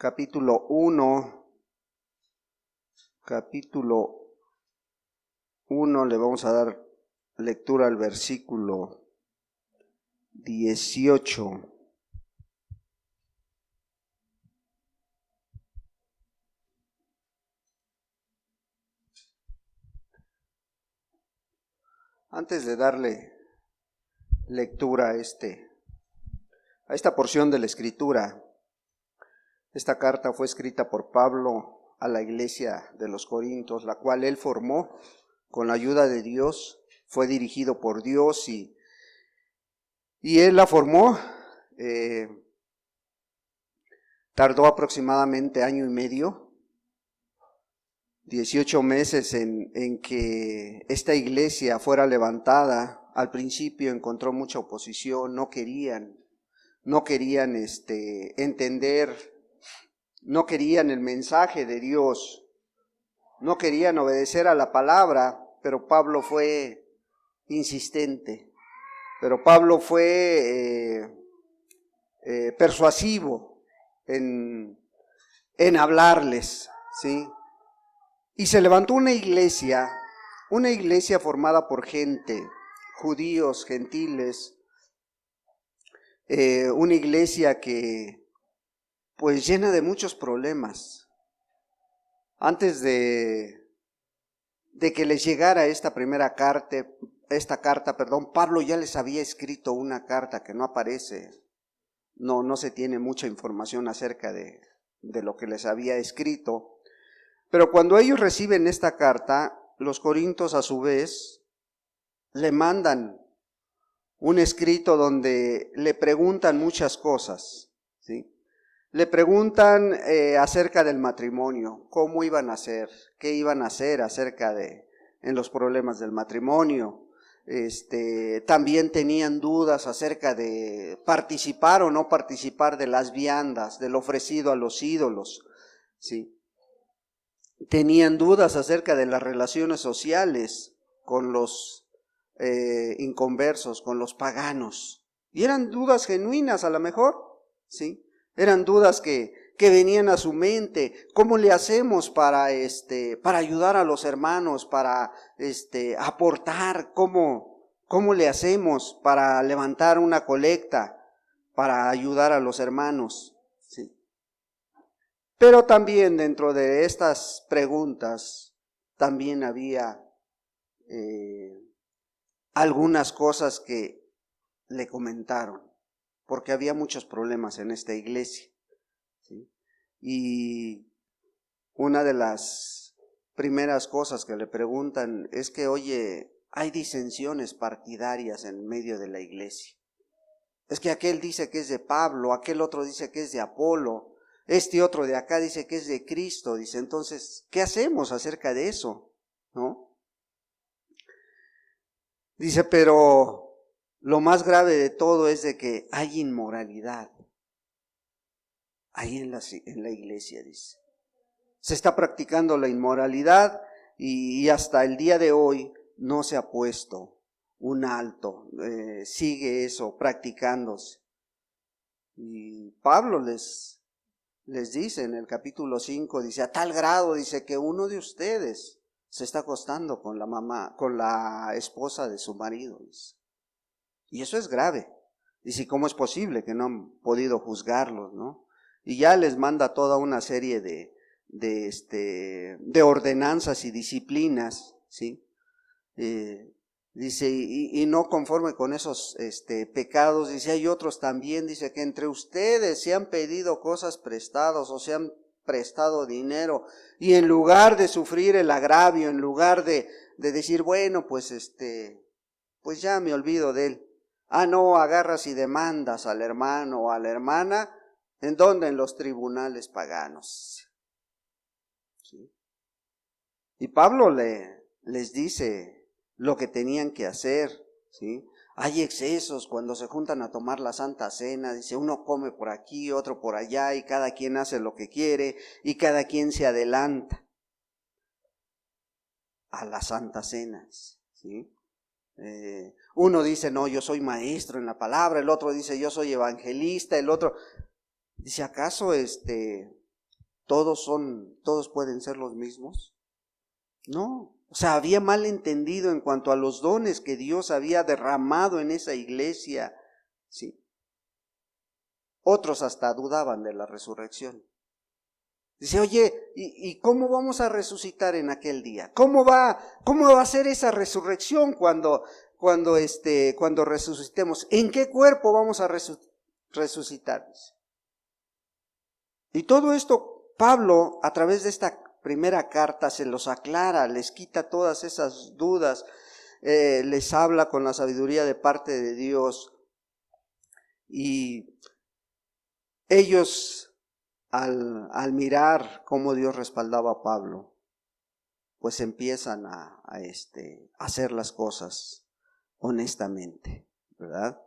capítulo 1, le vamos a dar lectura al versículo 18. Antes de darle lectura a esta porción de la Escritura, esta carta fue escrita por Pablo a la iglesia de los Corintios, la cual él formó con la ayuda de Dios, fue dirigido por Dios y él la formó. Tardó aproximadamente año y medio, 18 meses en que esta iglesia fuera levantada. Al principio encontró mucha oposición, no querían entender, no querían el mensaje de Dios, no querían obedecer a la palabra, pero Pablo fue insistente, pero Pablo fue persuasivo en hablarles, ¿sí? Y se levantó una iglesia formada por gente, judíos, gentiles, una iglesia que pues llena de muchos problemas. Antes de que les llegara esta carta, Pablo ya les había escrito una carta que no aparece, no se tiene mucha información acerca de lo que les había escrito. Pero cuando ellos reciben esta carta, los corintios a su vez le mandan un escrito donde le preguntan muchas cosas, ¿sí? Le preguntan acerca del matrimonio, cómo iban a hacer, qué iban a hacer en los problemas del matrimonio. También tenían dudas acerca de participar o no participar de las viandas, del ofrecido a los ídolos, ¿sí? Tenían dudas acerca de las relaciones sociales con los inconversos, con los paganos. Y eran dudas genuinas a lo mejor, ¿sí? Eran dudas que venían a su mente. ¿Cómo le hacemos para ayudar a los hermanos, para aportar? ¿Cómo le hacemos para levantar una colecta, para ayudar a los hermanos? ¿Sí? Pero también dentro de estas preguntas, también había algunas cosas que le comentaron, porque había muchos problemas en esta iglesia, ¿sí? Y una de las primeras cosas que le preguntan es que, oye, hay disensiones partidarias en medio de la iglesia. Es que aquel dice que es de Pablo, aquel otro dice que es de Apolo, este otro de acá dice que es de Cristo, dice. Entonces, ¿qué hacemos acerca de eso? ¿No? Dice, pero lo más grave de todo es de que hay inmoralidad ahí en la iglesia, dice. Se está practicando la inmoralidad y hasta el día de hoy no se ha puesto un alto, sigue eso practicándose. Y Pablo les dice en el capítulo 5, dice, a tal grado, dice, que uno de ustedes se está acostando con la esposa de su marido, dice. Y eso es grave. Dice, ¿cómo es posible que no han podido juzgarlos, no? Y ya les manda toda una serie de ordenanzas y disciplinas, ¿sí? Dice, y no conforme con esos pecados, dice, hay otros también, dice, que entre ustedes se han pedido cosas prestadas o se han prestado dinero, y en lugar de sufrir el agravio, en lugar de decir, bueno, pues pues ya me olvido de él. No, agarras y demandas al hermano o a la hermana, ¿en dónde? En los tribunales paganos. ¿Sí? Y Pablo les dice lo que tenían que hacer, ¿sí? Hay excesos cuando se juntan a tomar la Santa Cena, dice, uno come por aquí, otro por allá, y cada quien hace lo que quiere, y cada quien se adelanta a las Santas Cenas, ¿sí? Uno dice, no, yo soy maestro en la palabra, el otro dice, yo soy evangelista, el otro dice, ¿acaso todos pueden ser los mismos. No, o sea, había mal entendido en cuanto a los dones que Dios había derramado en esa iglesia. Sí. Otros hasta dudaban de la resurrección. Dice, oye, ¿y cómo vamos a resucitar en aquel día? ¿Cómo va a ser esa resurrección cuando resucitemos? ¿En qué cuerpo vamos a resucitar? Y todo esto Pablo, a través de esta primera carta, se los aclara, les quita todas esas dudas, les habla con la sabiduría de parte de Dios. Y ellos, al mirar cómo Dios respaldaba a Pablo, pues empiezan a hacer las cosas honestamente, ¿verdad?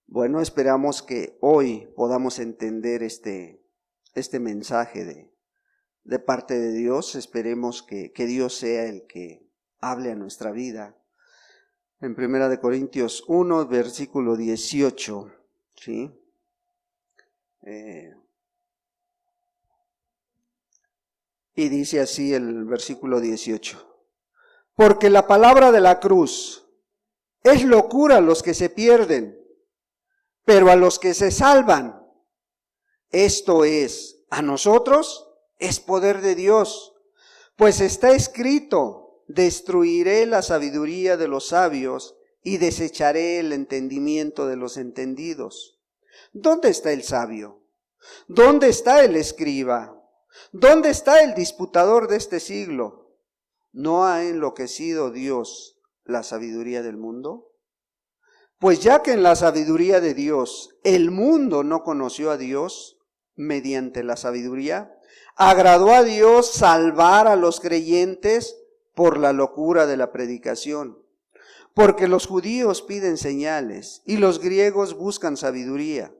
Bueno, esperamos que hoy podamos entender este mensaje de parte de Dios. Esperemos que Dios sea el que hable a nuestra vida. En 1 Corintios 1, versículo 18, ¿sí? Y dice así el versículo 18. Porque la palabra de la cruz es locura a los que se pierden, pero a los que se salvan, esto es, a nosotros, es poder de Dios. Pues está escrito, destruiré la sabiduría de los sabios y desecharé el entendimiento de los entendidos. ¿Dónde está el sabio? ¿Dónde está el escriba? ¿Dónde está el disputador de este siglo? ¿No ha enloquecido Dios la sabiduría del mundo? Pues ya que en la sabiduría de Dios el mundo no conoció a Dios mediante la sabiduría, agradó a Dios salvar a los creyentes por la locura de la predicación. Porque los judíos piden señales y los griegos buscan sabiduría.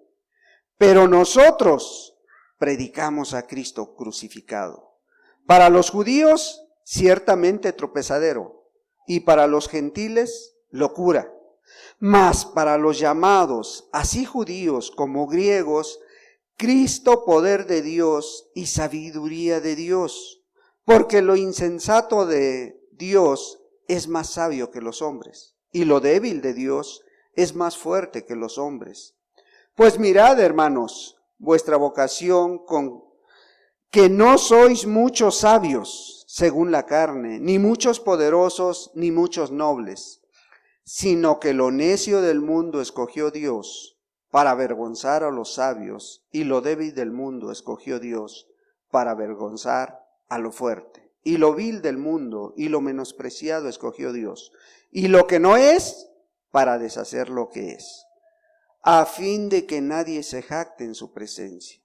Pero nosotros predicamos a Cristo crucificado. Para los judíos, ciertamente tropezadero, y para los gentiles, locura. Mas para los llamados, así judíos como griegos, Cristo, poder de Dios y sabiduría de Dios, porque lo insensato de Dios es más sabio que los hombres, y lo débil de Dios es más fuerte que los hombres. Pues mirad, hermanos, vuestra vocación, con que no sois muchos sabios según la carne, ni muchos poderosos, ni muchos nobles, sino que lo necio del mundo escogió Dios para avergonzar a los sabios, y lo débil del mundo escogió Dios para avergonzar a lo fuerte. Y lo vil del mundo y lo menospreciado escogió Dios, y lo que no es, para deshacer lo que es, a fin de que nadie se jacte en su presencia.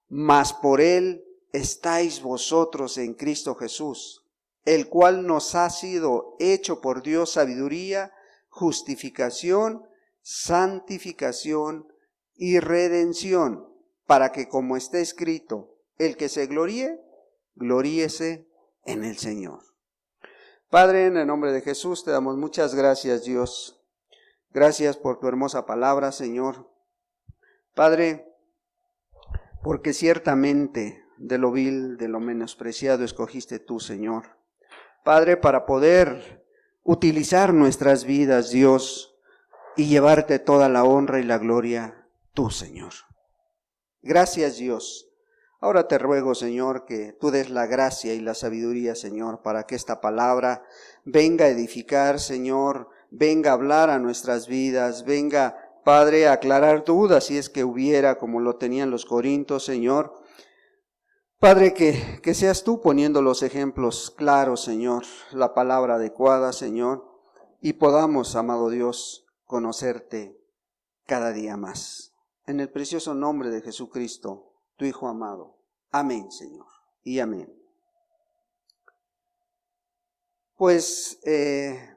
Mas por él estáis vosotros en Cristo Jesús, el cual nos ha sido hecho por Dios sabiduría, justificación, santificación y redención, para que, como está escrito, el que se gloríe, gloríese en el Señor. Padre, en el nombre de Jesús te damos muchas gracias, Dios. Gracias por tu hermosa palabra, Señor. Padre, porque ciertamente de lo vil, de lo menospreciado escogiste tú, Señor. Padre, para poder utilizar nuestras vidas, Dios, y llevarte toda la honra y la gloria, tú, Señor. Gracias, Dios. Ahora te ruego, Señor, que tú des la gracia y la sabiduría, Señor, para que esta palabra venga a edificar, Señor, venga a hablar a nuestras vidas, venga, Padre, a aclarar dudas si es que hubiera, como lo tenían los corintios, Señor. Padre, que seas tú poniendo los ejemplos claros, Señor, la palabra adecuada, Señor, y podamos, amado Dios, conocerte cada día más. En el precioso nombre de Jesucristo, tu Hijo amado. Amén, Señor, y amén. Pues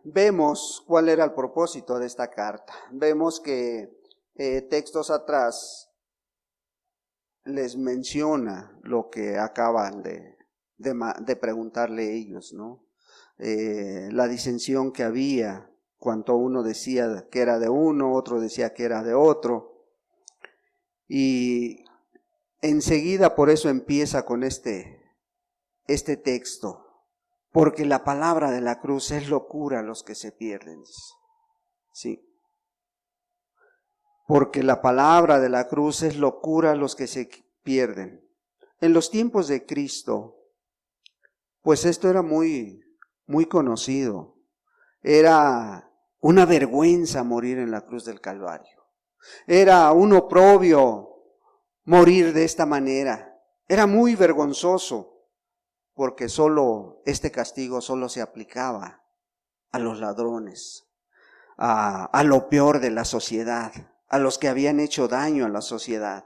vemos cuál era el propósito de esta carta. Vemos que textos atrás les menciona lo que acaban de preguntarle ellos, ¿no? La disensión que había, cuando uno decía que era de uno, otro decía que era de otro. Y enseguida por eso empieza con este texto. Porque la palabra de la cruz es locura a los que se pierden. Sí. Porque la palabra de la cruz es locura a los que se pierden. En los tiempos de Cristo, pues esto era muy conocido. Era una vergüenza morir en la cruz del Calvario. Era un oprobio morir de esta manera. Era muy vergonzoso. Porque este castigo solo se aplicaba a los ladrones, a lo peor de la sociedad, a los que habían hecho daño a la sociedad,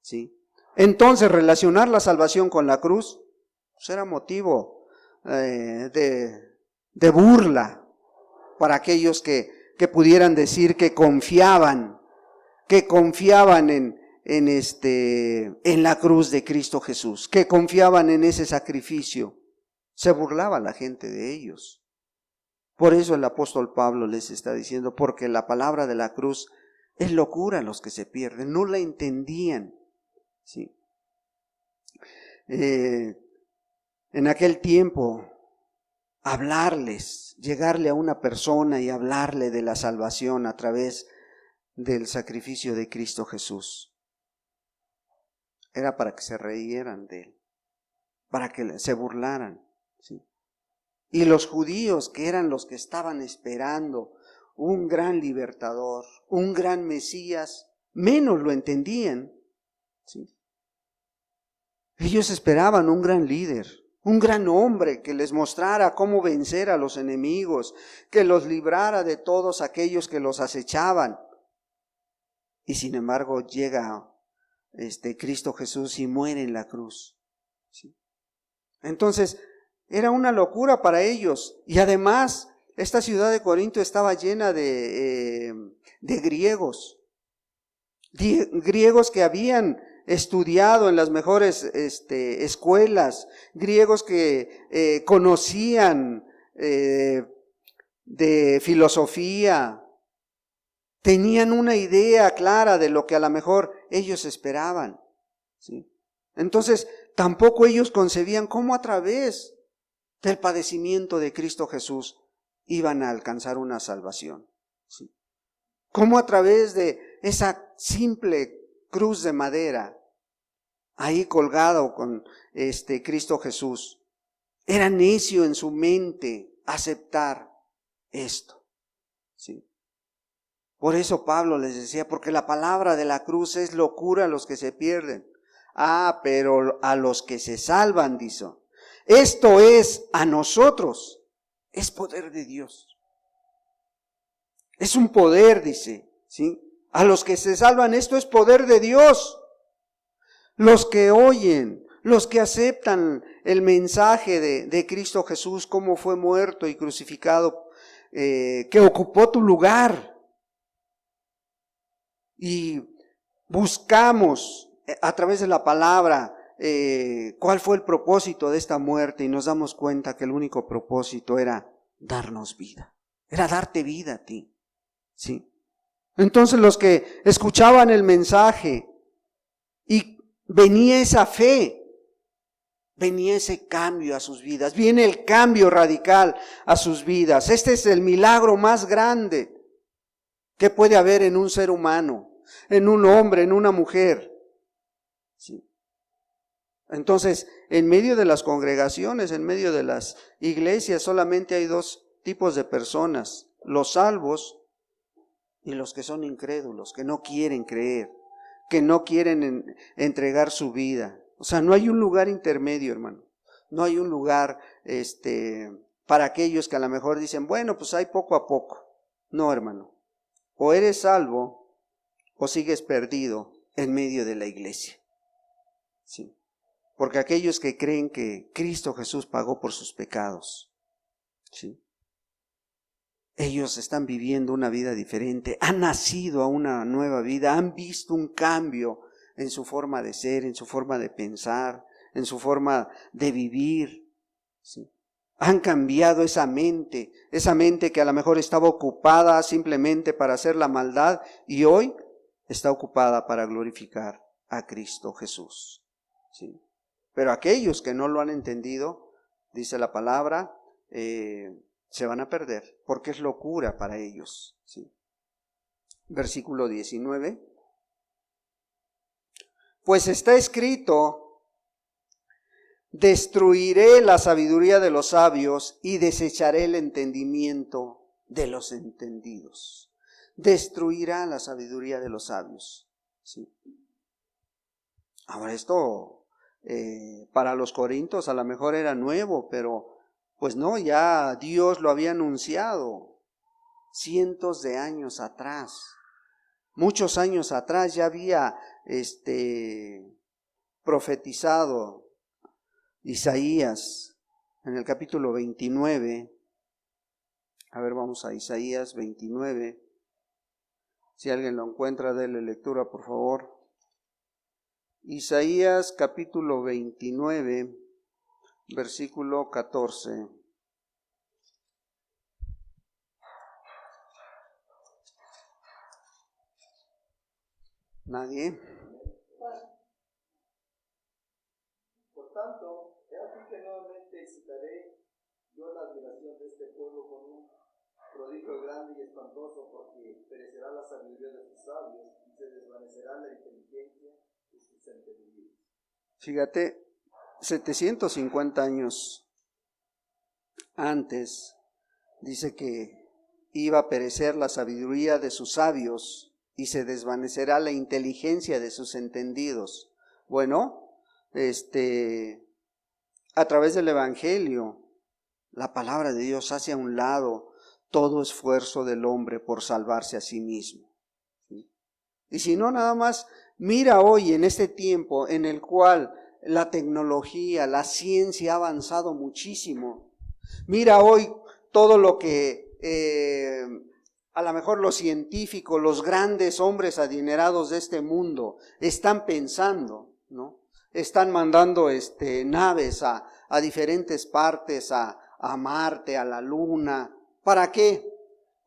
¿sí? Entonces, relacionar la salvación con la cruz, pues era motivo de burla para aquellos que pudieran decir que confiaban en la cruz de Cristo Jesús, que confiaban en ese sacrificio. Se burlaba la gente de ellos. Por eso el apóstol Pablo les está diciendo, porque la palabra de la cruz es locura a los que se pierden, no la entendían. ¿Sí? En aquel tiempo, llegarle a una persona y hablarle de la salvación a través del sacrificio de Cristo Jesús, era para que se reíran de él, para que se burlaran, ¿sí? Y los judíos, que eran los que estaban esperando un gran libertador, un gran Mesías, menos lo entendían, ¿sí? Ellos esperaban un gran líder, un gran hombre que les mostrara cómo vencer a los enemigos, que los librara de todos aquellos que los acechaban. Y sin embargo llega Cristo Jesús y muere en la cruz, ¿sí? Entonces era una locura para ellos. Y además esta ciudad de Corinto estaba llena de griegos que habían estudiado en las mejores escuelas, griegos que conocían de filosofía. Tenían una idea clara de lo que a lo mejor ellos esperaban, ¿sí? Entonces, tampoco ellos concebían cómo a través del padecimiento de Cristo Jesús iban a alcanzar una salvación, ¿sí? Cómo a través de esa simple cruz de madera, ahí colgado con Cristo Jesús, era necio en su mente aceptar esto, ¿sí? Por eso Pablo les decía, porque la palabra de la cruz es locura a los que se pierden. Pero a los que se salvan, dice, esto es a nosotros, es poder de Dios. Es un poder, dice, ¿sí? A los que se salvan, esto es poder de Dios. Los que oyen, los que aceptan el mensaje de Cristo Jesús, cómo fue muerto y crucificado, que ocupó tu lugar. Y buscamos a través de la palabra cuál fue el propósito de esta muerte y nos damos cuenta que el único propósito era darnos vida, era darte vida a ti, ¿sí? Entonces los que escuchaban el mensaje y venía esa fe, venía ese cambio a sus vidas, viene el cambio radical a sus vidas. Este es el milagro más grande que puede haber en un ser humano, en un hombre, en una mujer, ¿sí? Entonces, en medio de las congregaciones, en medio de las iglesias, solamente hay dos tipos de personas: los salvos y los que son incrédulos, que no quieren creer, que no quieren entregar su vida. O sea, no hay un lugar intermedio, hermano. No hay un lugar para aquellos que a lo mejor dicen, bueno, pues hay poco a poco. No, hermano. O eres salvo o sigues perdido en medio de la iglesia, ¿sí? Porque aquellos que creen que Cristo Jesús pagó por sus pecados, ¿sí?, ellos están viviendo una vida diferente, han nacido a una nueva vida, han visto un cambio en su forma de ser, en su forma de pensar, en su forma de vivir, ¿sí? Han cambiado esa mente que a lo mejor estaba ocupada simplemente para hacer la maldad y hoy está ocupada para glorificar a Cristo Jesús. ¿Sí? Pero aquellos que no lo han entendido, dice la palabra, se van a perder, porque es locura para ellos. ¿Sí? Versículo 19. Pues está escrito: destruiré la sabiduría de los sabios y desecharé el entendimiento de los entendidos. Destruirá la sabiduría de los sabios. ¿Sí? Ahora esto para los corintios a lo mejor era nuevo, pero pues no, ya Dios lo había anunciado cientos de años atrás. Muchos años atrás ya había profetizado Isaías en el capítulo 29. A ver, vamos a Isaías 29. Si alguien lo encuentra, déle lectura, por favor. Isaías capítulo 29, versículo 14. ¿Nadie? Por tanto, he aquí que nuevamente excitaré yo la admiración de este pueblo con un prodigio grande y espantoso, porque perecerá la sabiduría de sus sabios y se desvanecerá la inteligencia de sus entendidos. Fíjate, 750 años antes dice que iba a perecer la sabiduría de sus sabios y se desvanecerá la inteligencia de sus entendidos. Bueno, a través del Evangelio, la palabra de Dios hace a un lado todo esfuerzo del hombre por salvarse a sí mismo. ¿Sí? Y si no, nada más mira hoy en este tiempo en el cual la tecnología, la ciencia ha avanzado muchísimo. Mira hoy todo lo que a lo mejor los científicos, los grandes hombres adinerados de este mundo están pensando, ¿no? Están mandando naves a diferentes partes, a Marte, a la Luna. ¿Para qué?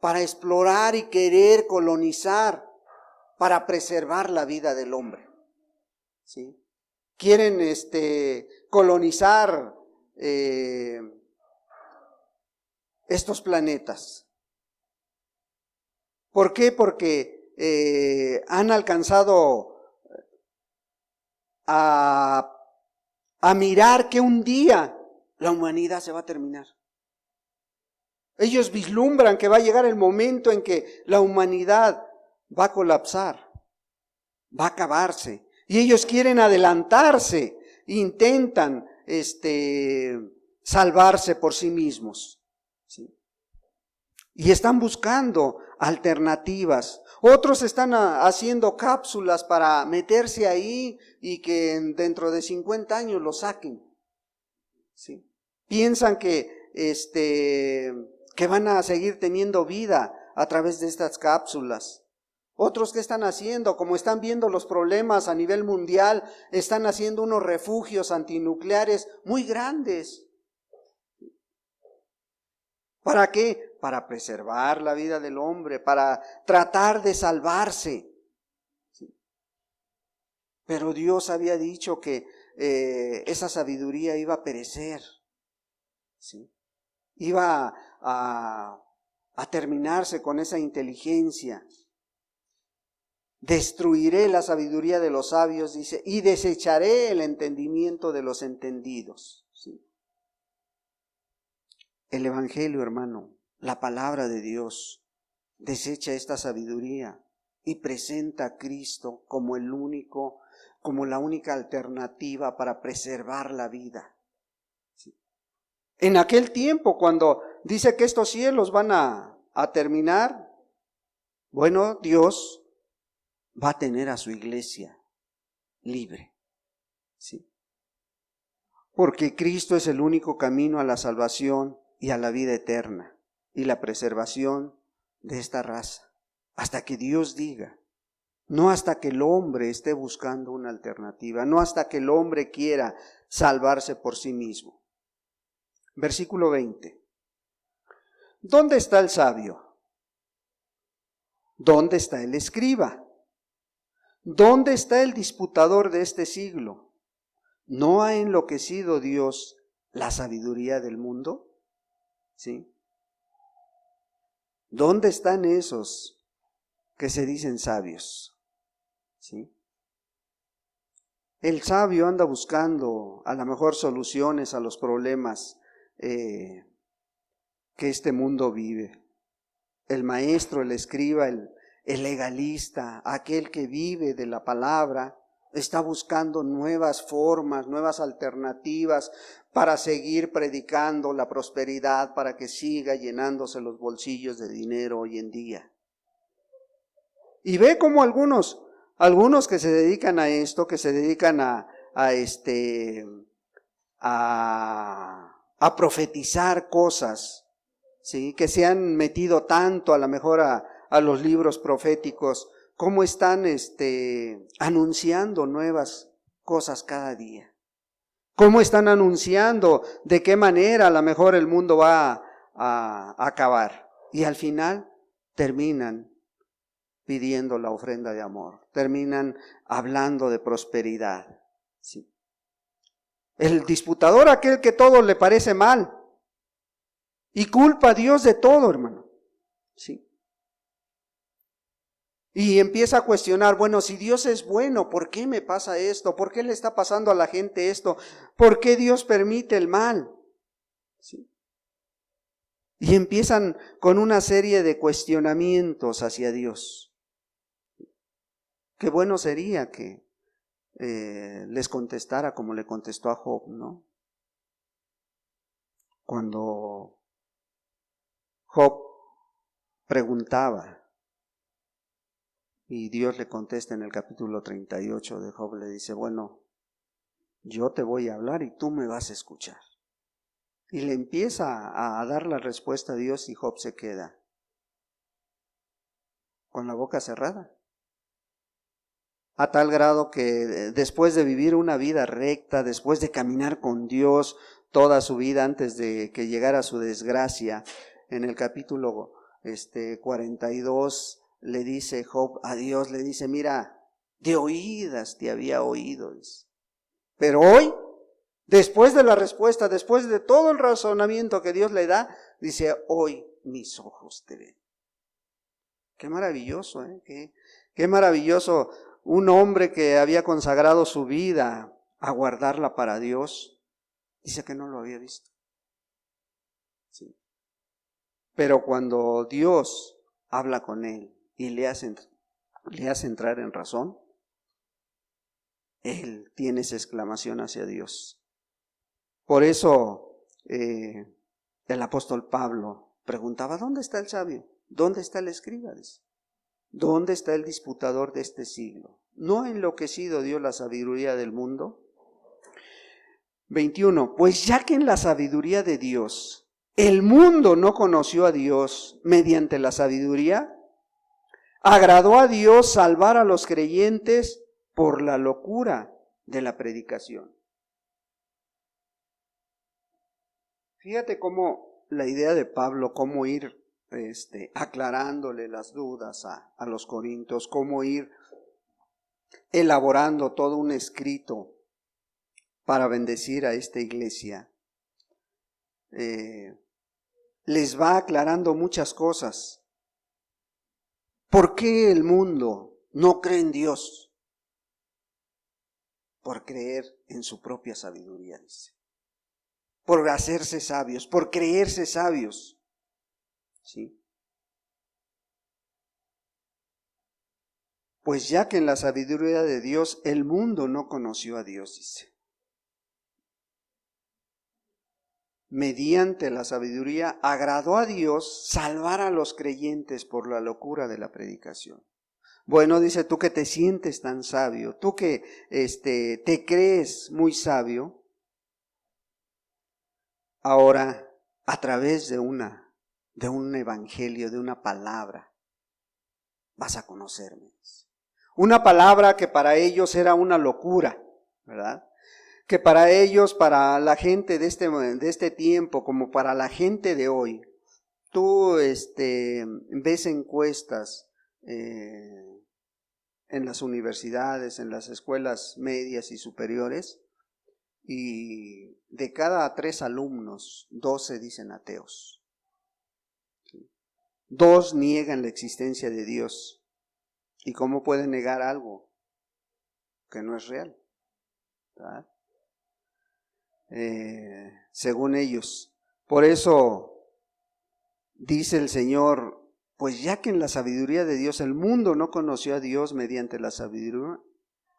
Para explorar y querer colonizar, para preservar la vida del hombre. ¿Sí? Quieren colonizar estos planetas. ¿Por qué? Porque han alcanzado a mirar que un día la humanidad se va a terminar. Ellos vislumbran que va a llegar el momento en que la humanidad va a colapsar, va a acabarse. Y ellos quieren adelantarse, intentan salvarse por sí mismos. ¿Sí? Y están buscando alternativas. Otros están haciendo cápsulas para meterse ahí y que dentro de 50 años lo saquen. ¿Sí? Piensan que van a seguir teniendo vida a través de estas cápsulas. Otros, ¿qué están haciendo? Como están viendo los problemas a nivel mundial, están haciendo unos refugios antinucleares muy grandes. ¿Para qué? Para preservar la vida del hombre, para tratar de salvarse. ¿Sí? Pero Dios había dicho que esa sabiduría iba a perecer. ¿Sí? Iba a terminarse con esa inteligencia. Destruiré la sabiduría de los sabios, dice, y desecharé el entendimiento de los entendidos. ¿Sí? El Evangelio, hermano, la palabra de Dios, desecha esta sabiduría y presenta a Cristo como como la única alternativa para preservar la vida. ¿Sí? En aquel tiempo, cuando dice que estos cielos van a terminar, bueno, Dios va a tener a su iglesia libre. ¿Sí? Porque Cristo es el único camino a la salvación y a la vida eterna y la preservación de esta raza. Hasta que Dios diga, no hasta que el hombre esté buscando una alternativa, no hasta que el hombre quiera salvarse por sí mismo. Versículo 20. ¿Dónde está el sabio? ¿Dónde está el escriba? ¿Dónde está el disputador de este siglo? ¿No ha enloquecido Dios la sabiduría del mundo? ¿Sí? ¿Dónde están esos que se dicen sabios? ¿Sí? El sabio anda buscando a lo mejor soluciones a los problemas que este mundo vive. El maestro, el escriba, el legalista, aquel que vive de la palabra, está buscando nuevas formas, nuevas alternativas para seguir predicando la prosperidad, para que siga llenándose los bolsillos de dinero hoy en día. Y ve como algunos que se dedican a esto, que se dedican a profetizar cosas, ¿sí? Que se han metido tanto a lo mejor a los libros proféticos, cómo están anunciando nuevas cosas cada día. Cómo están anunciando de qué manera a lo mejor el mundo va a acabar. Y al final terminan pidiendo la ofrenda de amor, terminan hablando de prosperidad. ¿Sí? El disputador, aquel que todo le parece mal y culpa a Dios de todo, hermano. ¿Sí? Y empieza a cuestionar, bueno, si Dios es bueno, ¿por qué me pasa esto? ¿Por qué le está pasando a la gente esto? ¿Por qué Dios permite el mal? ¿Sí? Y empiezan con una serie de cuestionamientos hacia Dios. Qué bueno sería que les contestara como le contestó a Job, ¿no? Cuando Job preguntaba y Dios le contesta en el capítulo 38 de Job, le dice, bueno, yo te voy a hablar y tú me vas a escuchar. Y le empieza a dar la respuesta a Dios y Job se queda con la boca cerrada. A tal grado que después de vivir una vida recta, después de caminar con Dios toda su vida antes de que llegara su desgracia, en el capítulo 42 le dice Job a Dios, le dice, mira, de oídas te había oído, dice. Pero hoy, después de la respuesta, después de todo el razonamiento que Dios le da, dice, hoy mis ojos te ven. Qué maravilloso, qué maravilloso. Un hombre que había consagrado su vida a guardarla para Dios, dice que no lo había visto. Sí. Pero cuando Dios habla con él y le hace entrar en razón, él tiene esa exclamación hacia Dios. Por eso el apóstol Pablo preguntaba, ¿dónde está el sabio? ¿Dónde está el escriba? Dice. ¿Dónde está el disputador de este siglo? ¿No ha enloquecido Dios la sabiduría del mundo? 21. Pues ya que en la sabiduría de Dios el mundo no conoció a Dios mediante la sabiduría, agradó a Dios salvar a los creyentes por la locura de la predicación. Fíjate cómo la idea de Pablo, cómo ir aclarándole las dudas a los corintios, cómo ir elaborando todo un escrito para bendecir a esta iglesia. Les va aclarando muchas cosas. ¿Por qué el mundo no cree en Dios? Por creer en su propia sabiduría, dice. Por hacerse sabios, por creerse sabios. ¿Sí? Pues ya que en la sabiduría de Dios el mundo no conoció a Dios, dice. Mediante la sabiduría agradó a Dios salvar a los creyentes por la locura de la predicación. Bueno, dice, tú que te sientes tan sabio, tú que te crees muy sabio, ahora a través de un evangelio, de una palabra, vas a conocerme. Una palabra que para ellos era una locura, ¿verdad? Que para ellos, para la gente de este tiempo, como para la gente de hoy, tú ves encuestas en en las universidades, en las escuelas medias y superiores, y de cada 3 alumnos, 2 se dicen ateos. 2 niegan la existencia de Dios. ¿Y cómo pueden negar algo que no es real? ¿Verdad? Según ellos. Por eso dice el Señor, pues ya que en la sabiduría de Dios el mundo no conoció a Dios mediante la sabiduría,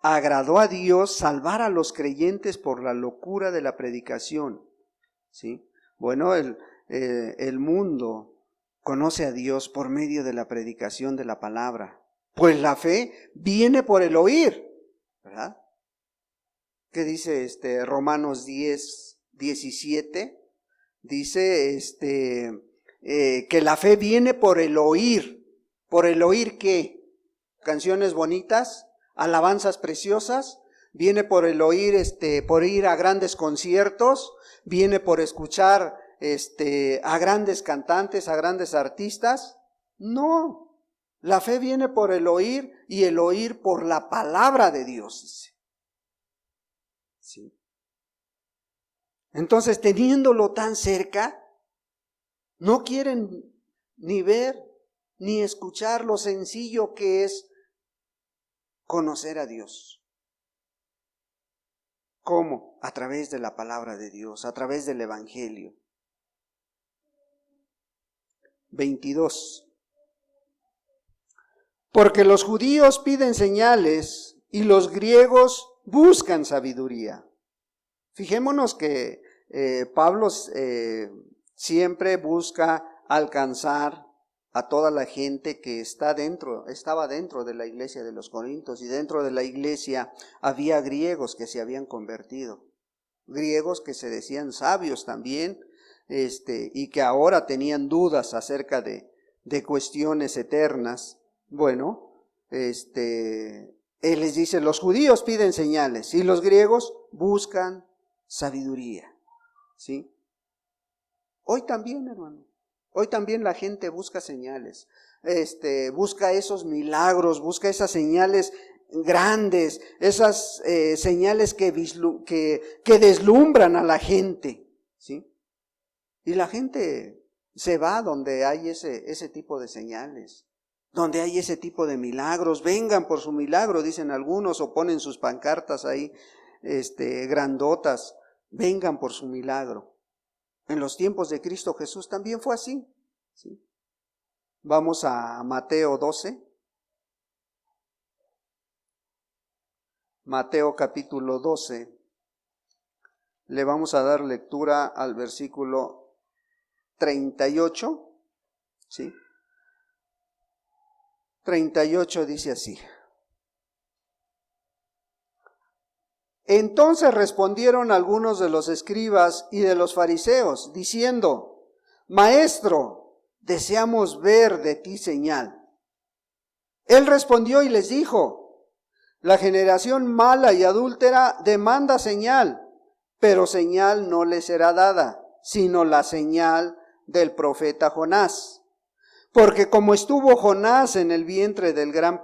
agradó a Dios salvar a los creyentes por la locura de la predicación. ¿Sí? Bueno, el mundo conoce a Dios por medio de la predicación de la palabra. Pues la fe viene por el oír, ¿verdad? ¿Qué dice Romanos 10:17? Dice que la fe viene por el oír. ¿Por el oír qué? Canciones bonitas, alabanzas preciosas. Viene por el oír, por ir a grandes conciertos. Viene por escuchar a grandes cantantes, a grandes artistas. No. La fe viene por el oír y el oír por la palabra de Dios, dice. ¿Sí? Entonces, teniéndolo tan cerca, no quieren ni ver ni escuchar lo sencillo que es conocer a Dios. ¿Cómo? A través de la palabra de Dios, a través del Evangelio. 22. Porque los judíos piden señales y los griegos buscan sabiduría. Fijémonos que Pablo siempre busca alcanzar a toda la gente que estaba dentro de la iglesia de los Corintios, y dentro de la iglesia había griegos que se habían convertido, griegos que se decían sabios también, y que ahora tenían dudas acerca de cuestiones eternas. Bueno, él les dice, los judíos piden señales y los griegos buscan sabiduría, ¿sí? Hoy también, hermano, hoy también la gente busca señales, busca esos milagros, busca esas señales grandes, esas señales que deslumbran a la gente, ¿sí? Y la gente se va donde hay ese tipo de señales, donde hay ese tipo de milagros. Vengan por su milagro, dicen algunos, o ponen sus pancartas ahí, grandotas, vengan por su milagro. En los tiempos de Cristo Jesús también fue así, ¿sí? Vamos a Mateo 12. Mateo capítulo 12. Le vamos a dar lectura al versículo 38, ¿sí? 38 dice así. Entonces respondieron algunos de los escribas y de los fariseos, diciendo, Maestro, deseamos ver de ti señal. Él respondió y les dijo, la generación mala y adúltera demanda señal, pero señal no le será dada, sino la señal del profeta Jonás. Porque como estuvo Jonás en el vientre del gran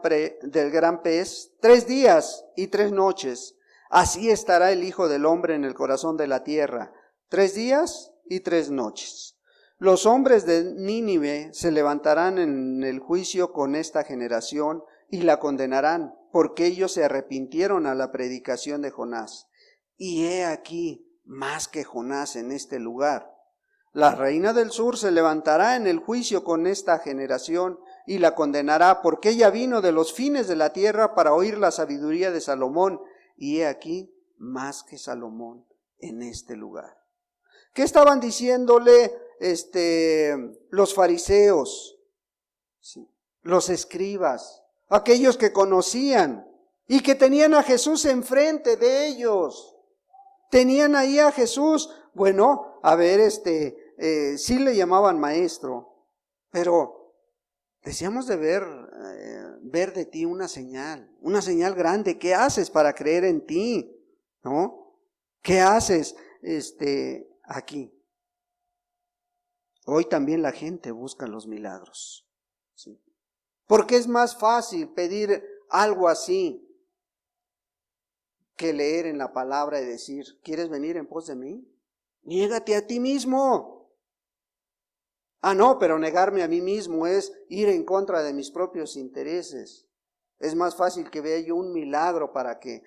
pez 3 días y 3 noches, así estará el Hijo del Hombre en el corazón de la tierra, 3 días y 3 noches. Los hombres de Nínive se levantarán en el juicio con esta generación y la condenarán, porque ellos se arrepintieron a la predicación de Jonás. Y he aquí más que Jonás en este lugar. La reina del sur se levantará en el juicio con esta generación y la condenará, porque ella vino de los fines de la tierra para oír la sabiduría de Salomón, y he aquí más que Salomón en este lugar. ¿Qué estaban diciéndole los fariseos? Sí, los escribas, aquellos que conocían y que tenían a Jesús enfrente de ellos? Tenían ahí a Jesús. Bueno, a ver, sí le llamaban maestro, pero deseamos de ver de ti una señal grande. ¿Qué haces para creer en ti? ¿No? ¿Qué haces aquí? Hoy también la gente busca los milagros, ¿sí? Porque es más fácil pedir algo así que leer en la palabra y decir, ¿quieres venir en pos de mí? Niégate a ti mismo. Ah, no, pero negarme a mí mismo es ir en contra de mis propios intereses. Es más fácil que vea yo un milagro para que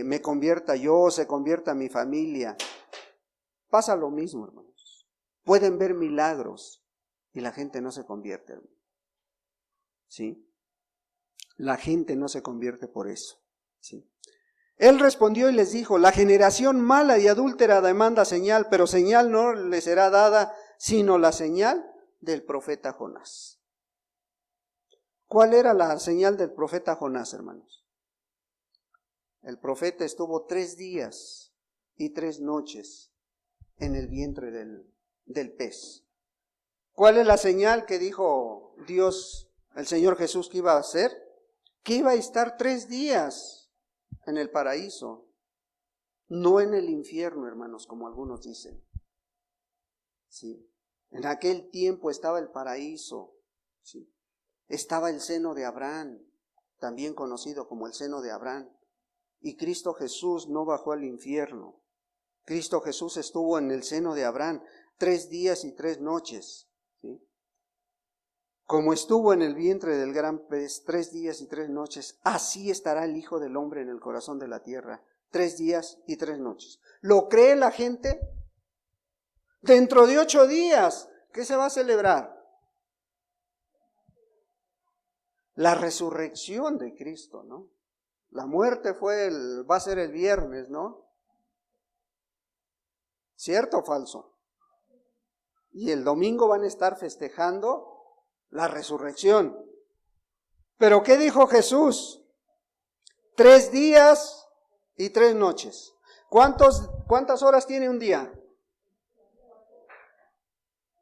me convierta yo, se convierta mi familia. Pasa lo mismo, hermanos. Pueden ver milagros y la gente no se convierte, hermano. ¿Sí? La gente no se convierte por eso. ¿Sí? Él respondió y les dijo, la generación mala y adúltera demanda señal, pero señal no le será dada, sino la señal del profeta Jonás. ¿Cuál era la señal del profeta Jonás, hermanos? El profeta estuvo 3 días y 3 noches en el vientre del pez. ¿Cuál es la señal que dijo Dios, el Señor Jesús, que iba a hacer? Que iba a estar 3 días en el paraíso, no en el infierno, hermanos, como algunos dicen. Sí. En aquel tiempo estaba el paraíso, sí. Estaba el seno de Abraham, también conocido como el seno de Abraham. Y Cristo Jesús no bajó al infierno. Cristo Jesús estuvo en el seno de Abraham 3 días y 3 noches. ¿Sí? Como estuvo en el vientre del gran pez 3 días y 3 noches, así estará el Hijo del Hombre en el corazón de la tierra 3 días y 3 noches. ¿Lo cree la gente? Dentro de 8 días, ¿qué se va a celebrar? La resurrección de Cristo, ¿no? La muerte va a ser el viernes, ¿no? ¿Cierto o falso? Y el domingo van a estar festejando la resurrección. ¿Pero qué dijo Jesús? 3 días y 3 noches. ¿Cuántas horas tiene un día?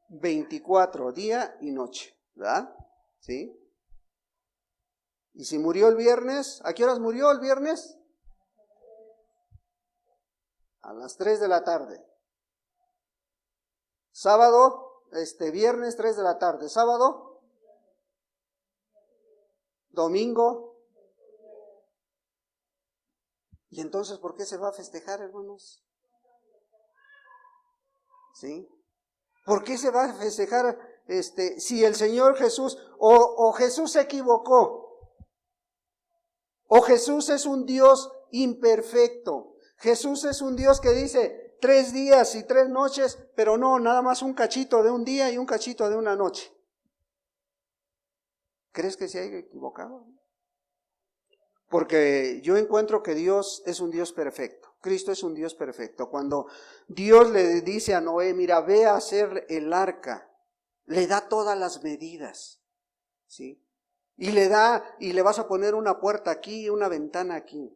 24, día y noche, ¿verdad? ¿Sí? Y si murió el viernes, ¿a qué horas murió el viernes? A las 3 de la tarde. Sábado, viernes 3 de la tarde. Sábado, domingo. ¿Y entonces por qué se va a festejar, hermanos? ¿Sí? ¿Por qué se va a festejar si el Señor Jesús, o Jesús se equivocó? O Jesús es un Dios imperfecto. Jesús es un Dios que dice 3 días y 3 noches, pero no, nada más un cachito de un día y un cachito de una noche. ¿Crees que se haya equivocado? Porque yo encuentro que Dios es un Dios perfecto. Cristo es un Dios perfecto. Cuando Dios le dice a Noé, mira, ve a hacer el arca, le da todas las medidas, ¿sí? Y le vas a poner una puerta aquí y una ventana aquí.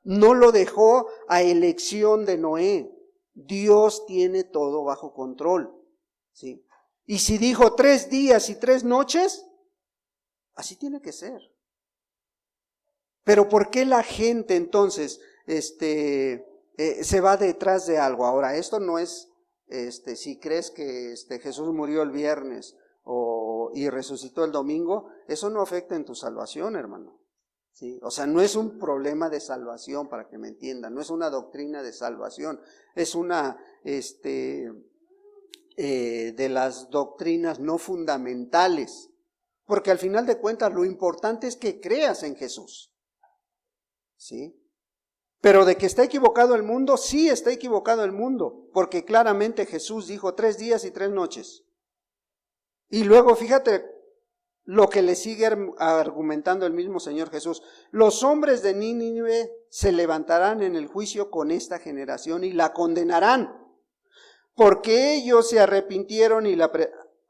No lo dejó a elección de Noé. Dios tiene todo bajo control, ¿sí? Y si dijo 3 días y 3 noches, así tiene que ser. Pero ¿por qué la gente entonces se va detrás de algo? Ahora, esto no es si crees que Jesús murió el viernes y resucitó el domingo, eso no afecta en tu salvación, hermano. ¿Sí? O sea, no es un problema de salvación, para que me entiendan, no es una doctrina de salvación, es una de las doctrinas no fundamentales, porque al final de cuentas lo importante es que creas en Jesús. ¿Sí? Pero de que está equivocado el mundo, sí está equivocado el mundo, porque claramente Jesús dijo 3 días y 3 noches. Y luego fíjate lo que le sigue argumentando el mismo Señor Jesús. Los hombres de Nínive se levantarán en el juicio con esta generación y la condenarán, porque ellos se arrepintieron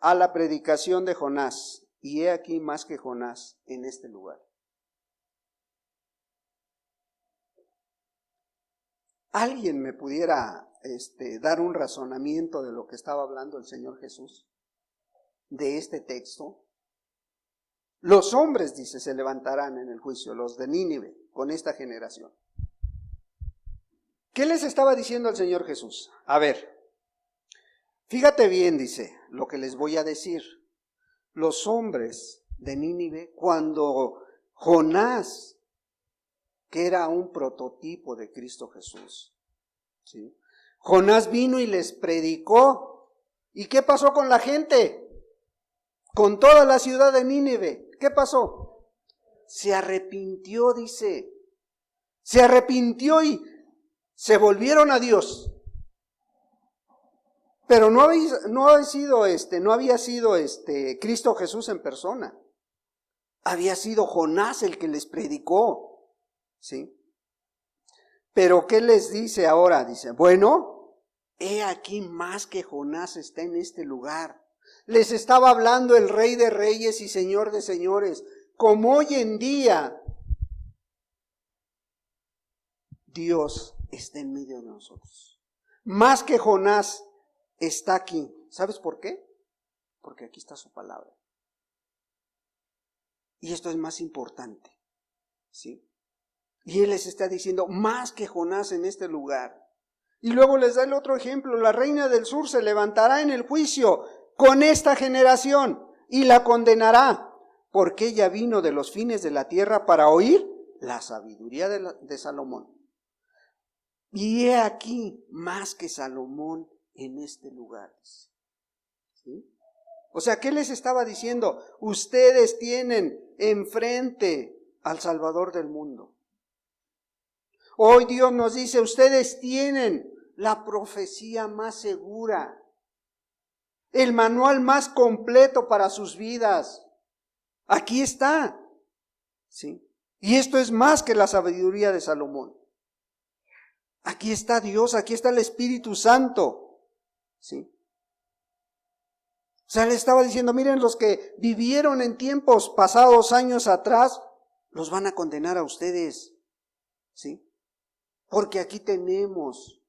a la predicación de Jonás. Y he aquí más que Jonás en este lugar. ¿Alguien me pudiera dar un razonamiento de lo que estaba hablando el Señor Jesús? De este texto. Los hombres, dice, se levantarán en el juicio, los de Nínive, con esta generación. ¿Qué les estaba diciendo el Señor Jesús? A ver, fíjate bien, dice, lo que les voy a decir. Los hombres de Nínive, cuando Jonás, que era un prototipo de Cristo Jesús. ¿Sí? Jonás vino y les predicó. ¿Y qué pasó con la gente? Con toda la ciudad de Nínive. ¿Qué pasó? Se arrepintió, dice. Se arrepintió y se volvieron a Dios. Pero no había sido Cristo Jesús en persona. Había sido Jonás el que les predicó. ¿Sí? Pero ¿qué les dice ahora? Dice, bueno, he aquí más que Jonás está en este lugar. Les estaba hablando el Rey de Reyes y Señor de Señores, como hoy en día Dios está en medio de nosotros. Más que Jonás está aquí. ¿Sabes por qué? Porque aquí está su palabra. Y esto es más importante. ¿Sí? Y Él les está diciendo, más que Jonás en este lugar. Y luego les da el otro ejemplo, la reina del sur se levantará en el juicio con esta generación y la condenará, porque ella vino de los fines de la tierra para oír la sabiduría de Salomón. Y he aquí más que Salomón en este lugar. ¿Sí? O sea, ¿qué les estaba diciendo? Ustedes tienen enfrente al Salvador del mundo. Hoy Dios nos dice, ustedes tienen la profecía más segura, el manual más completo para sus vidas. Aquí está. ¿Sí? Y esto es más que la sabiduría de Salomón. Aquí está Dios, aquí está el Espíritu Santo. ¿Sí? O sea, le estaba diciendo, miren, los que vivieron en tiempos pasados, años atrás, los van a condenar a ustedes. ¿Sí? Porque aquí tenemos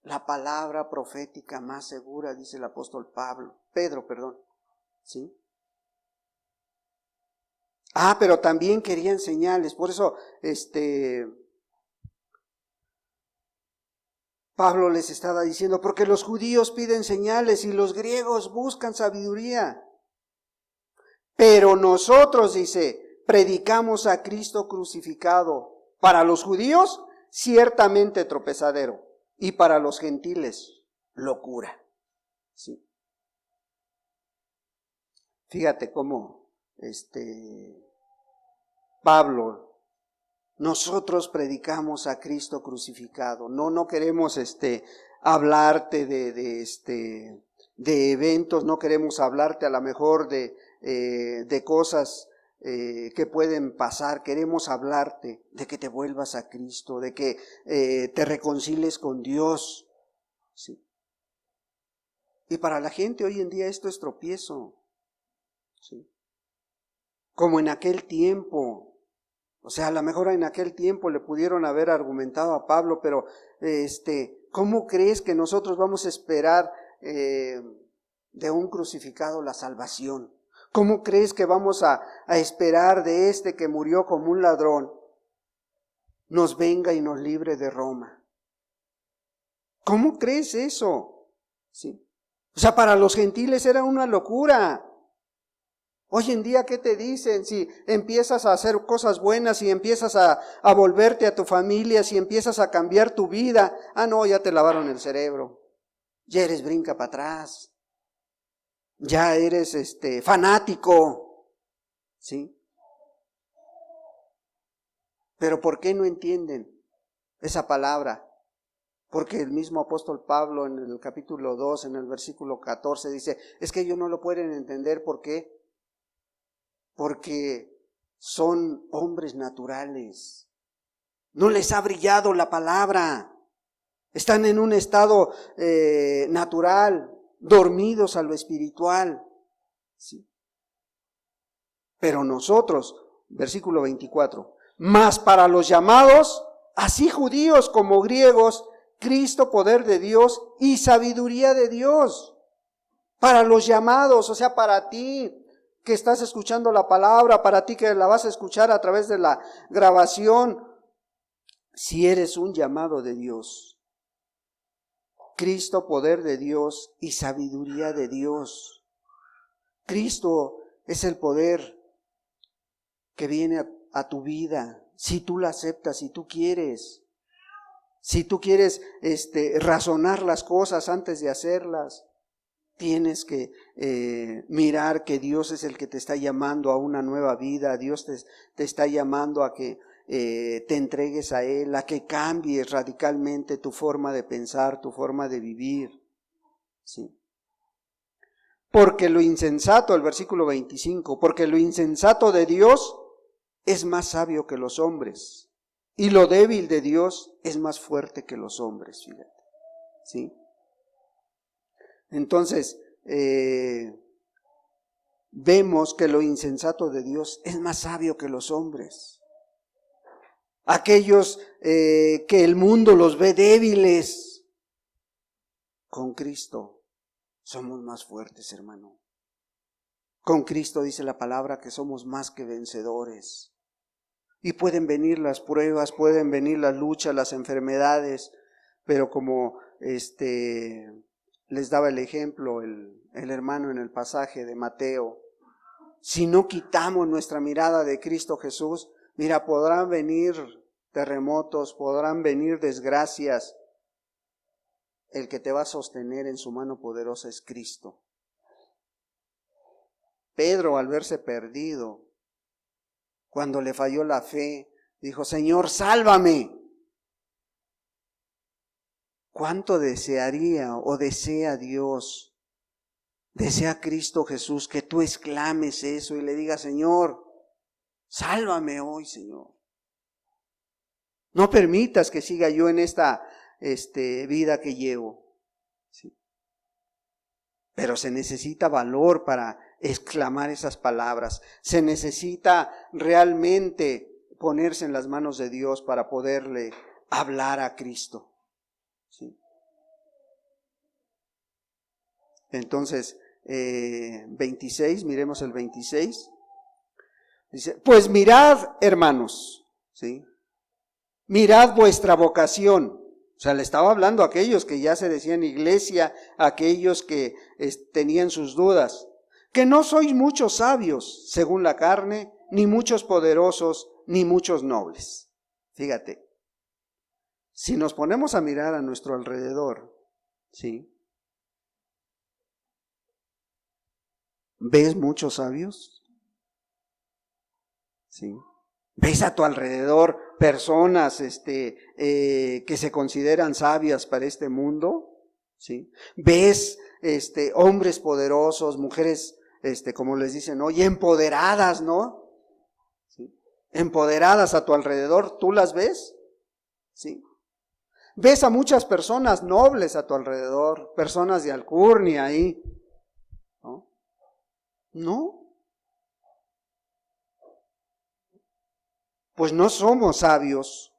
la palabra profética más segura, dice el apóstol Pedro. ¿Sí? Pero también querían señales, por eso Pablo les estaba diciendo, porque los judíos piden señales y los griegos buscan sabiduría. Pero nosotros, dice, predicamos a Cristo crucificado. Para los judíos, ciertamente tropezadero. Y para los gentiles, locura. ¿Sí? Fíjate cómo Pablo, nosotros predicamos a Cristo crucificado. No queremos hablarte de eventos, no queremos hablarte a lo mejor de cosas que pueden pasar. Queremos hablarte de que te vuelvas a Cristo, de que te reconcilies con Dios. ¿Sí? Y para la gente hoy en día esto es tropiezo. ¿Sí? Como en aquel tiempo. O sea, a lo mejor en aquel tiempo le pudieron haber argumentado a Pablo, pero ¿cómo crees que nosotros vamos a esperar de un crucificado la salvación? ¿Cómo crees que vamos a esperar de que murió como un ladrón, nos venga y nos libre de Roma? ¿Cómo crees eso? ¿Sí? O sea, para los gentiles era una locura. Hoy en día, ¿qué te dicen? Si empiezas a hacer cosas buenas, si empiezas a volverte a tu familia, si empiezas a cambiar tu vida, no, ya te lavaron el cerebro, ya eres brinca para atrás, ya eres fanático, ¿sí? Pero ¿por qué no entienden esa palabra? Porque el mismo apóstol Pablo en el capítulo 2, en el versículo 14 dice, es que ellos no lo pueden entender, ¿por qué? Porque son hombres naturales. No les ha brillado la palabra. Están en un estado natural, dormidos a lo espiritual. ¿Sí? Pero nosotros, versículo 24, mas para los llamados, así judíos como griegos, Cristo, poder de Dios y sabiduría de Dios. Para los llamados, o sea, para ti que estás escuchando la palabra, para ti que la vas a escuchar a través de la grabación, si eres un llamado de Dios, Cristo, poder de Dios y sabiduría de Dios. Cristo es el poder que viene a tu vida, si tú la aceptas, si tú quieres. Si tú quieres razonar las cosas antes de hacerlas, tienes que mirar que Dios es el que te está llamando a una nueva vida. Dios te está llamando a que te entregues a Él, a que cambies radicalmente tu forma de pensar, tu forma de vivir. ¿Sí? Porque lo insensato, el versículo 25, porque lo insensato de Dios es más sabio que los hombres, y lo débil de Dios es más fuerte que los hombres, fíjate. ¿Sí? Entonces, vemos que lo insensato de Dios es más sabio que los hombres. Aquellos que el mundo los ve débiles, con Cristo somos más fuertes, hermano. Con Cristo dice la palabra que somos más que vencedores. Y pueden venir las pruebas, pueden venir las luchas, las enfermedades, pero como les daba el ejemplo el hermano en el pasaje de Mateo, si no quitamos nuestra mirada de Cristo Jesús, mira, podrán venir terremotos, podrán venir desgracias. El que te va a sostener en su mano poderosa es Cristo. Pedro, al verse perdido, cuando le falló la fe, dijo: Señor, sálvame. ¿Cuánto desearía o desea Dios, desea Cristo Jesús, que tú exclames eso y le digas: Señor, sálvame hoy, Señor? No permitas que siga yo en esta vida que llevo. ¿Sí? Pero se necesita valor para exclamar esas palabras. Se necesita realmente ponerse en las manos de Dios para poderle hablar a Cristo. ¿Sí? Entonces, 26, miremos el 26. Dice: pues mirad, hermanos, ¿sí? Mirad vuestra vocación. O sea, le estaba hablando a aquellos que ya se decían iglesia, a aquellos que tenían sus dudas. Que no sois muchos sabios, según la carne, ni muchos poderosos, ni muchos nobles. Fíjate, si nos ponemos a mirar a nuestro alrededor, ¿sí? ¿Ves muchos sabios? ¿Sí? ¿Ves a tu alrededor personas que se consideran sabias para este mundo? ¿Sí? ¿Ves hombres poderosos, mujeres, como les dicen hoy, empoderadas, ¿no? ¿Sí? Empoderadas a tu alrededor, ¿tú las ves? ¿Sí? ¿Ves a muchas personas nobles a tu alrededor, personas de alcurnia ahí? ¿No? ¿No? Pues no somos sabios.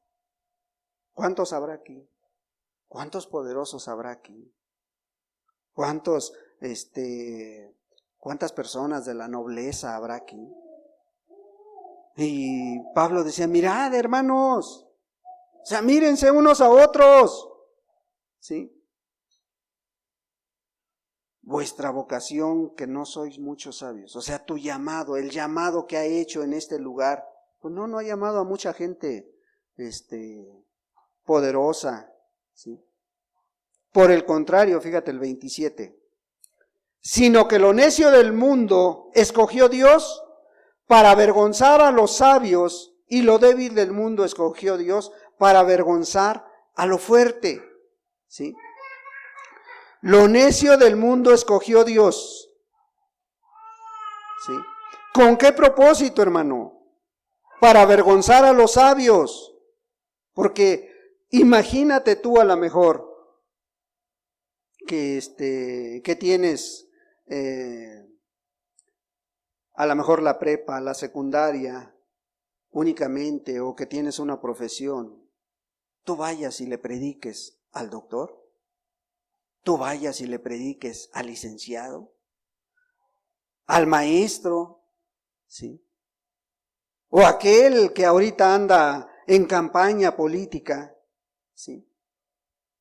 ¿Cuántos habrá aquí? ¿Cuántos poderosos habrá aquí? ¿Cuántas personas de la nobleza habrá aquí? Y Pablo decía: mirad, hermanos, o sea, mírense unos a otros. ¿Sí? Vuestra vocación, que no sois muchos sabios. O sea, tu llamado, el llamado que ha hecho en este lugar. Pues no ha llamado a mucha gente poderosa, ¿sí? Por el contrario, fíjate el 27. Sino que lo necio del mundo escogió Dios para avergonzar a los sabios, y lo débil del mundo escogió Dios para avergonzar a lo fuerte. ¿Sí? Lo necio del mundo escogió Dios. ¿Sí? ¿Con qué propósito, hermano? Para avergonzar a los sabios. Porque imagínate tú a lo mejor que tienes a lo mejor la prepa, la secundaria únicamente, o que tienes una profesión. Tú vayas y le prediques al doctor. Tú vayas y le prediques al licenciado, al maestro, ¿sí? O aquel que ahorita anda en campaña política, ¿sí?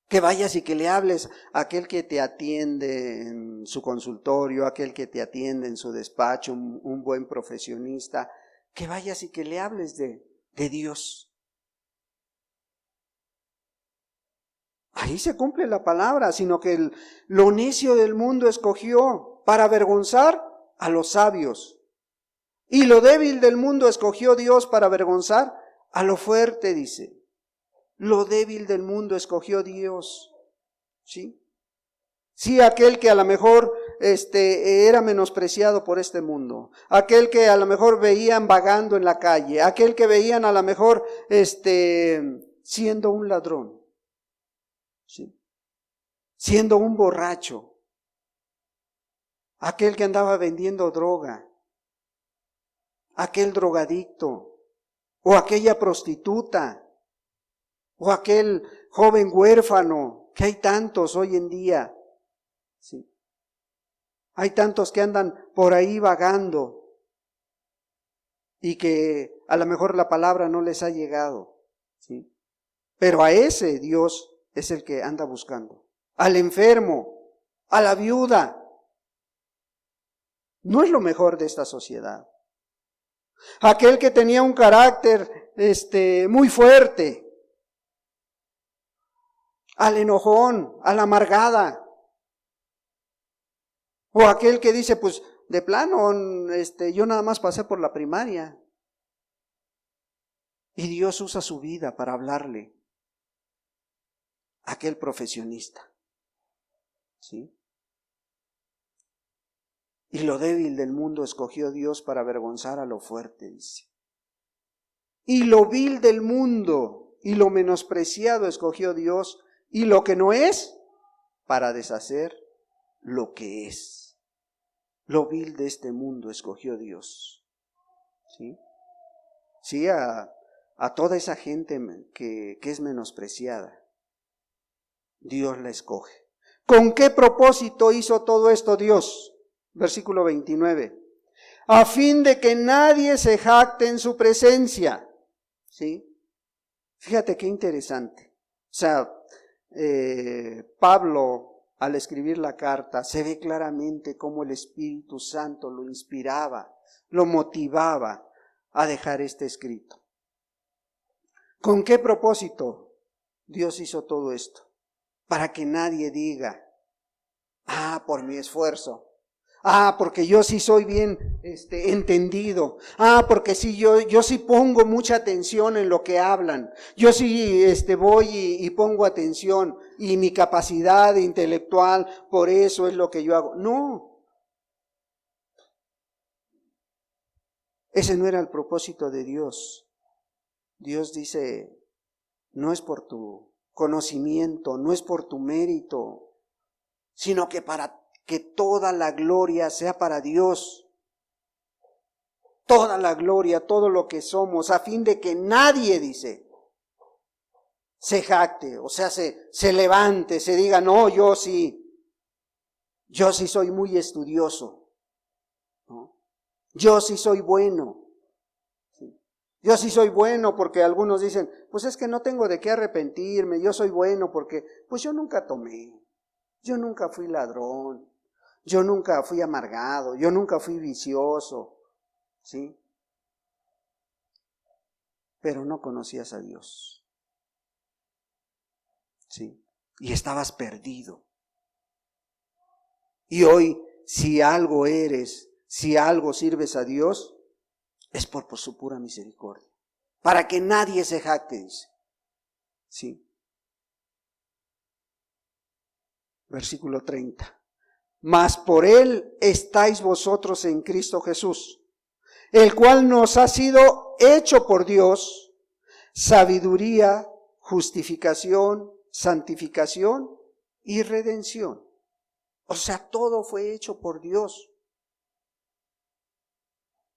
Que vayas y que le hables a aquel que te atiende en su consultorio, aquel que te atiende en su despacho, un buen profesionista, que vayas y que le hables de Dios. Ahí se cumple la palabra, sino que lo necio del mundo escogió para avergonzar a los sabios. Y lo débil del mundo escogió Dios para avergonzar a lo fuerte, dice. Lo débil del mundo escogió Dios. ¿Sí? Sí, aquel que a lo mejor era menospreciado por este mundo, aquel que a lo mejor veían vagando en la calle, aquel que veían a lo mejor siendo un ladrón, ¿sí? Siendo un borracho, aquel que andaba vendiendo droga, aquel drogadicto, o aquella prostituta, o aquel joven huérfano, que hay tantos hoy en día. Sí. Hay tantos que andan por ahí vagando y que a lo mejor la palabra no les ha llegado, ¿sí? Pero a ese Dios es el que anda buscando. Al enfermo, a la viuda. No es lo mejor de esta sociedad. Aquel que tenía un carácter muy fuerte, al enojón, a la amargada. O aquel que dice, pues de plano, yo nada más pasé por la primaria. Y Dios usa su vida para hablarle a aquel profesionista. ¿Sí? Y lo débil del mundo escogió Dios para avergonzar a lo fuerte, dice. Y lo vil del mundo y lo menospreciado escogió Dios, y lo que no es, para deshacer lo que es. Lo vil de este mundo escogió Dios. ¿Sí? Sí, a toda esa gente que es menospreciada, Dios la escoge. ¿Con qué propósito hizo todo esto Dios? Versículo 29. A fin de que nadie se jacte en su presencia. ¿Sí? Fíjate qué interesante. O sea, Pablo, al escribir la carta, se ve claramente cómo el Espíritu Santo lo inspiraba, lo motivaba a dejar este escrito. ¿Con qué propósito Dios hizo todo esto? Para que nadie diga, por mi esfuerzo. Porque yo sí soy bien entendido. Porque sí, yo sí pongo mucha atención en lo que hablan. Yo sí voy y pongo atención. Y mi capacidad intelectual, por eso es lo que yo hago. No. Ese no era el propósito de Dios. Dios dice, no es por tu conocimiento, no es por tu mérito, sino que para que toda la gloria sea para Dios. Toda la gloria, todo lo que somos, a fin de que nadie, dice, se jacte, o sea, se levante, se diga, no, yo sí soy muy estudioso, ¿no? Yo sí soy bueno. Yo sí soy bueno, porque algunos dicen, pues es que no tengo de qué arrepentirme, yo soy bueno porque, pues yo nunca tomé, yo nunca fui ladrón, yo nunca fui amargado, yo nunca fui vicioso, ¿sí? Pero no conocías a Dios, ¿sí? Y estabas perdido. Y hoy, si algo eres, si algo sirves a Dios, es por su pura misericordia. Para que nadie se jacte, dice. ¿Sí? Versículo 30. Mas por Él estáis vosotros en Cristo Jesús, el cual nos ha sido hecho por Dios sabiduría, justificación, santificación y redención. O sea, todo fue hecho por Dios.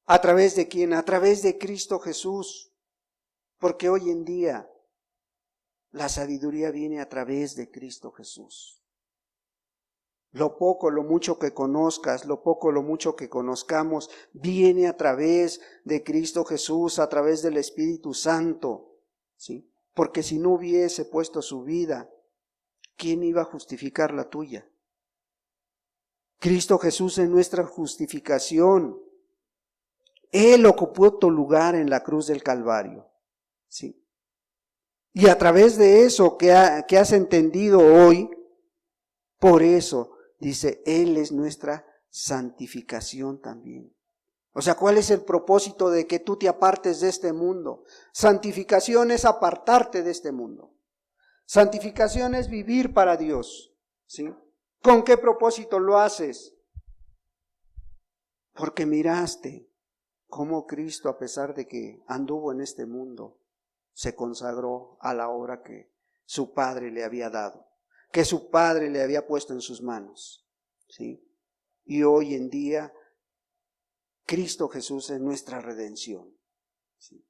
¿A través de quién? A través de Cristo Jesús. Porque hoy en día la sabiduría viene a través de Cristo Jesús. Lo poco, lo mucho que conozcas, lo poco, lo mucho que conozcamos, viene a través de Cristo Jesús, a través del Espíritu Santo, ¿sí? Porque si no hubiese puesto su vida, ¿quién iba a justificar la tuya? Cristo Jesús es nuestra justificación. Él ocupó tu lugar en la cruz del Calvario. ¿Sí? Y a través de eso que has entendido hoy, por eso dice, Él es nuestra santificación también. O sea, ¿cuál es el propósito de que tú te apartes de este mundo? Santificación es apartarte de este mundo. Santificación es vivir para Dios. ¿Sí? ¿Con qué propósito lo haces? Porque miraste cómo Cristo, a pesar de que anduvo en este mundo, se consagró a la obra que su Padre le había dado, que su Padre le había puesto en sus manos. ¿Sí? Y hoy en día, Cristo Jesús es nuestra redención. ¿Sí?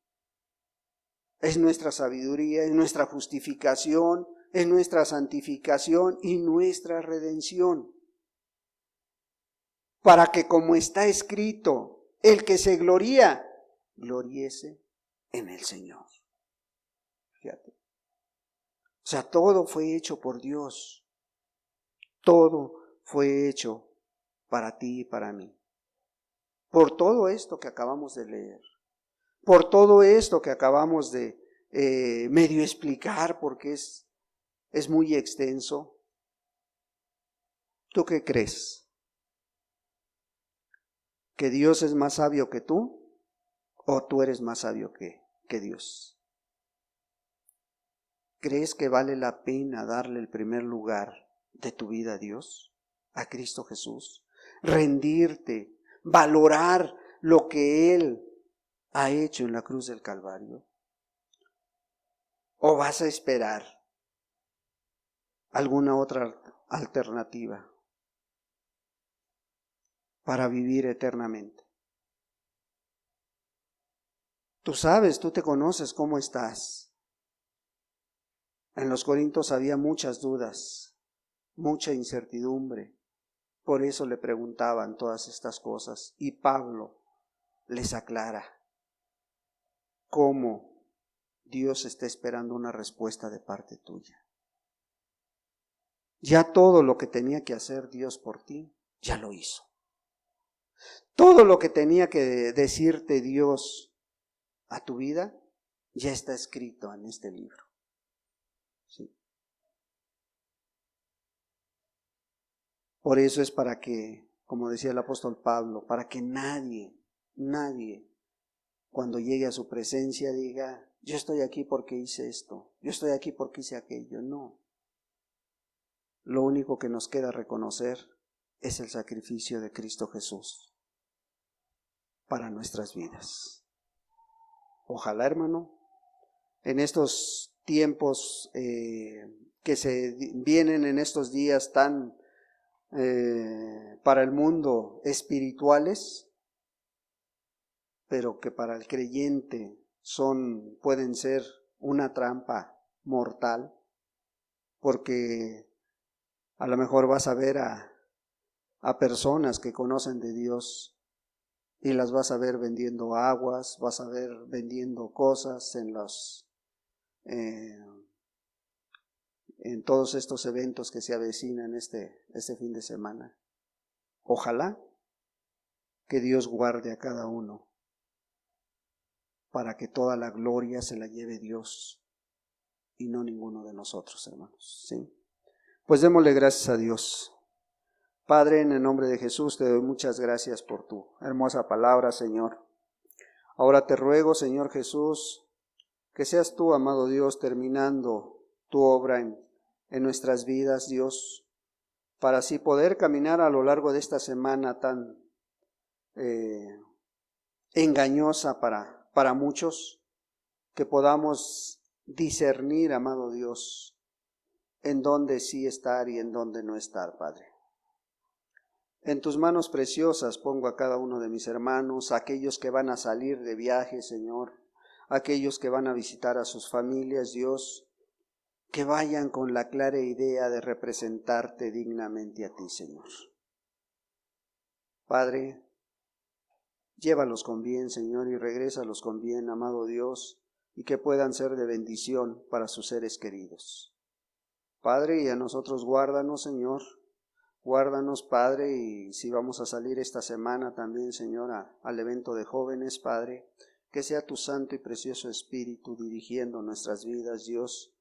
Es nuestra sabiduría, es nuestra justificación, es nuestra santificación y nuestra redención. Para que, como está escrito, el que se gloría, gloriese en el Señor. Fíjate. O sea, todo fue hecho por Dios. Todo fue hecho para ti y para mí. Por todo esto que acabamos de leer. Por todo esto que acabamos de medio explicar, porque es muy extenso. ¿Tú qué crees? ¿Que Dios es más sabio que tú? ¿O tú eres más sabio que Dios? ¿Crees que vale la pena darle el primer lugar de tu vida a Dios? A Cristo Jesús. Rendirte, valorar lo que Él ha hecho en la cruz del Calvario. ¿O vas a esperar alguna otra alternativa para vivir eternamente? Tú sabes, tú te conoces cómo estás. En los Corintios había muchas dudas, mucha incertidumbre. Por eso le preguntaban todas estas cosas. Y Pablo les aclara cómo Dios está esperando una respuesta de parte tuya. Ya todo lo que tenía que hacer Dios por ti, ya lo hizo. Todo lo que tenía que decirte Dios a tu vida, ya está escrito en este libro. ¿Sí? Por eso es para que, como decía el apóstol Pablo, para que nadie, cuando llegue a su presencia diga, yo estoy aquí porque hice esto, yo estoy aquí porque hice aquello. No. Lo único que nos queda reconocer es el sacrificio de Cristo Jesús para nuestras vidas. Ojalá, hermano, en estos tiempos que se vienen, en estos días tan para el mundo espirituales, pero que para el creyente pueden ser una trampa mortal, porque a lo mejor vas a ver a personas que conocen de Dios y las vas a ver vendiendo aguas, vas a ver vendiendo cosas en todos estos eventos que se avecinan este fin de semana. Ojalá que Dios guarde a cada uno para que toda la gloria se la lleve Dios y no ninguno de nosotros, hermanos. ¿Sí? Pues démosle gracias a Dios. Padre, en el nombre de Jesús te doy muchas gracias por tu hermosa palabra, Señor. Ahora te ruego, Señor Jesús, que seas tú, amado Dios, terminando tu obra en nuestras vidas, Dios, para así poder caminar a lo largo de esta semana tan engañosa para muchos, que podamos discernir, amado Dios, en dónde sí estar y en dónde no estar, Padre. En tus manos preciosas pongo a cada uno de mis hermanos, aquellos que van a salir de viaje, Señor, aquellos que van a visitar a sus familias, Dios, que vayan con la clara idea de representarte dignamente a ti, Señor. Padre, llévalos con bien, Señor, y regrésalos con bien, amado Dios, y que puedan ser de bendición para sus seres queridos. Padre, y a nosotros guárdanos, Señor, Guárdanos, Padre, y si vamos a salir esta semana también, Señor, al evento de jóvenes, Padre, que sea tu santo y precioso Espíritu dirigiendo nuestras vidas, Dios.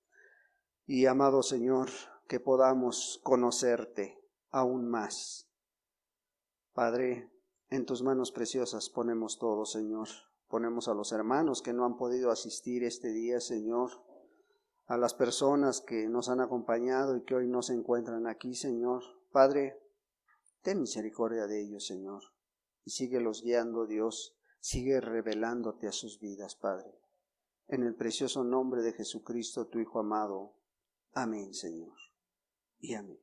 Y amado Señor, que podamos conocerte aún más. Padre, en tus manos preciosas ponemos todo, Señor. Ponemos a los hermanos que no han podido asistir este día, Señor. A las personas que nos han acompañado y que hoy no se encuentran aquí, Señor. Padre, ten misericordia de ellos, Señor. Y síguelos guiando, Dios. Sigue revelándote a sus vidas, Padre. En el precioso nombre de Jesucristo, tu Hijo amado. Amén, Señor. Y amén.